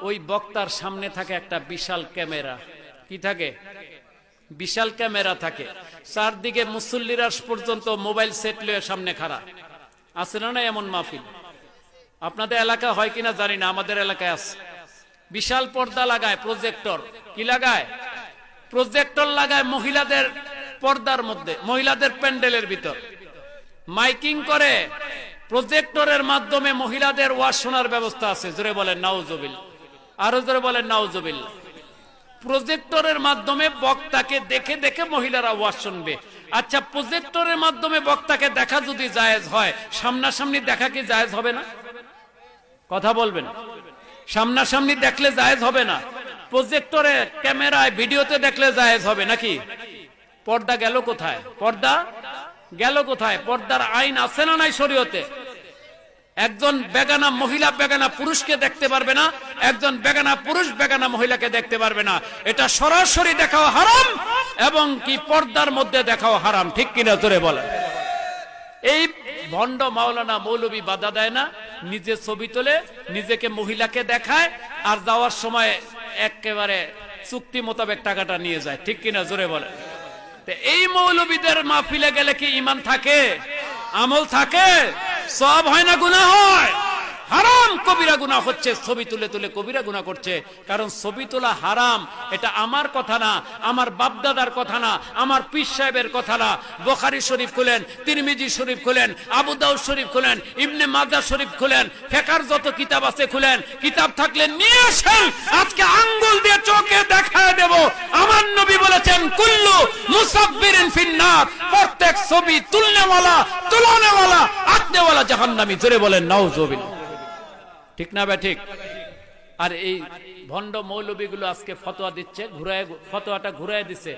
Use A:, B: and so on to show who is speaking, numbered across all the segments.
A: ওই বক্তার সামনে থাকে একটা বিশাল ক্যামেরা। কি থাকে? বিশাল ক্যামেরা থাকে। চারদিকে মুসল্লিরা পর্যন্ত মোবাইল সেট লয়ে সামনে খাড়া। আছে না এমন মাহফিল? আপনাদের এলাকা হয় কিনা জানি না, আমাদের এলাকায় আছে। বিশাল পর্দা লাগায়, প্রজেক্টর। কি লাগায়? প্রজেক্টর লাগায় মহিলাদের পর্দার মধ্যে, মহিলাদের প্যান্ডেলের ভিতর মাইকিং করে। প্রজেক্টরের মাধ্যমে মহিলাদের ওয়াজ শোনার ব্যবস্থা আছে। জোরে বলেন নাউজুবিল্লাহ, আরো জোরে বলেন নাউজুবিল্লাহ। প্রজেক্টরের মাধ্যমে বক্তাকে দেখে দেখে মহিলারা ওয়াজ শুনবে। আচ্ছা, প্রজেক্টরের মাধ্যমে বক্তাকে দেখা যদি জায়েজ হয়, সামনাসামনি দেখা কি জায়েজ হবে না? কথা বলবেন। সামনাসামনি দেখলে জায়েজ হবে না? প্রজেক্টরে, ক্যামেরায়, ভিডিওতে দেখলে জায়েজ হবে নাকি? পর্দা গেল কোথায়? পর্দা গেল কোথায়? পর্দার আইন আছে না নাই শরীয়তে? একজন বেগানা মহিলা বেগানা পুরুষকে দেখতে পারবে না, একজন বেগানা পুরুষ বেগানা মহিলাকে দেখতে পারবে না। এটা সরাসরি দেখাও হারাম, এবং কি পর্দার মধ্যে দেখাও হারাম। ঠিক কিনা জোরে বলেন। এই ভণ্ড মাওলানা মৌলবী বাধা দেয় না, নিজে ছবি তোলে, নিজেকে মহিলাকে দেখায়, আর যাওয়ার সময় একেবারে চুক্তি মোতাবেক টাকাটা নিয়ে যায়। ঠিক কিনা জোরে বলেন। এই মৌলবীদের মাহফিলে গেলে কি ঈমান থাকে? আমল থাকে? সওয়াব হয় না গুনাহ হয়? হারাম কবিরা গুনাহ হচ্ছে। ছবি তুলে তুলে কবিরা গুনাহ করছে। কারণ ছবি তোলা হারাম। এটা আমার কথা না, আমার বাপদাদার কথা না, আমার পীর সাহেবের কথা না। বুখারী শরীফ খুলেন, তিরমিজি শরীফ খুলেন, আবু দাউদ শরীফ খুলেন, ইবনে মাজাহ শরীফ খুলেন, ফিকহের যত কিতাব আছে খুলেন। কিতাব থাকলে নিয়ে আসেন, আজকে আঙ্গুল দিয়ে চোখে দেখায় দেব। আমার নবী বলেছেন, কুল্লু মুসাফফিরিন ফিন্নার, প্রত্যেক ছবি তুলনেওয়ালা, তুলনেওয়ালা, আঁকনেওয়ালা জাহান্নামী। জোরে বলেন নাউজুবিল্লাহ। ঠিক না বে ঠিক? আর এই ভণ্ড মৌলবীগুলো আজকে ফতোয়া দিচ্ছে, ফতোয়াটা ঘুরায় দিচ্ছে।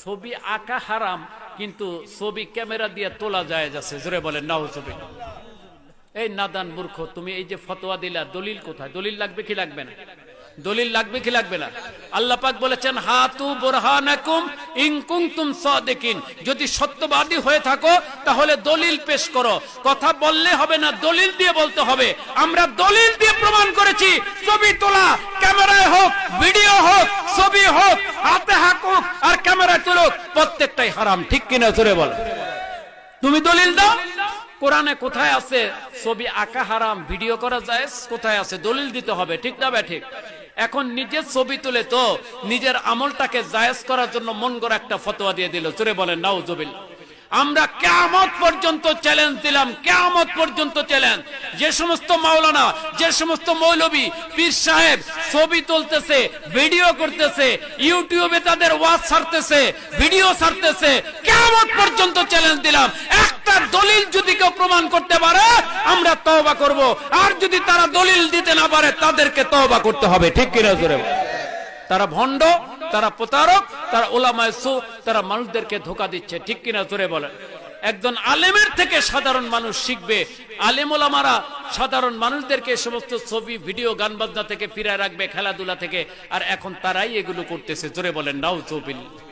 A: ছবি আঁকা হারাম, কিন্তু ছবি ক্যামেরা দিয়ে তোলা যায় যাচ্ছে। জোরে বলেন নাউজুবিল্লাহ। এই নাদান মূর্খ, তুমি এই যে ফতোয়া দিলা, দলিল কোথায়? দলিল লাগবে কি লাগবে না? দলিল লাগবে কি লাগবে না? আল্লাহ পাক বলেছেন, হাতু বুরহানাকুম ইন কুনতুম সাদিকিন, যদি সত্যবাদী হয়ে থাকো তাহলে দলিল পেশ করো। কথা বললে হবে না, দলিল দিয়ে বলতে হবে। আমরা দলিল দিয়ে প্রমাণ করেছি, ছবি তোলা, ক্যামেরায় হোক, ভিডিও হোক, ছবি হোক, হাতে হাঁকুক আর ক্যামেরায় তুলুক, প্রত্যেকটাই হারাম। ঠিক কিনা জোরে বলো। তুমি দলিল দাও। কোরআনে কোথায় আছে ছবি আঁকা হারাম, ভিডিও করা জায়েজ? কোথায় আছে? দলিল দিতে হবে। ঠিক না বে ঠিক? এখন নিজের ছবি তুলে তো নিজের আমলটাকে জায়েজ করার জন্য মন গড়া একটা ফতোয়া দিয়ে দিল। জোরে বলেন নাউজুবিল্লাহ। আমরা কিয়ামত পর্যন্ত চ্যালেঞ্জ দিলাম, কিয়ামত পর্যন্ত চ্যালেঞ্জ। যে সমস্ত মাওলানা, যে সমস্ত মৌলবী, পীর সাহেব ছবি তুলতেছে, ভিডিও করতেছে, ইউটিউবে তাদের ওয়াজ ছাড়তেছে, ভিডিও ছাড়তেছে, কিয়ামত পর্যন্ত চ্যালেঞ্জ দিলাম, একটা দলিল যদি কেউ প্রমাণ করতে পারে আমরা তওবা করব, আর যদি তারা দলিল দিতে না পারে তাদেরকে তওবা করতে হবে। ঠিক কিনা জোরে? তারা ভণ্ড, তারা প্রতারক, তারা উলামায়ে সু, তারা মানুষদেরকে ধোঁকা দিচ্ছে। ঠিক কিনা জোরে বলেন। একজন আলেমের থেকে সাধারণ মানুষ শিখবে। আলেম ওলামারা সাধারণ মানুষদেরকে সমস্ত ছবি, ভিডিও, গান বাজনা থেকে ফিরায় রাখবে, খেলাধুলা থেকে। আর এখন তারাই এগুলো করতেছে। জোরে বলেন নাউজুবিল্লাহ।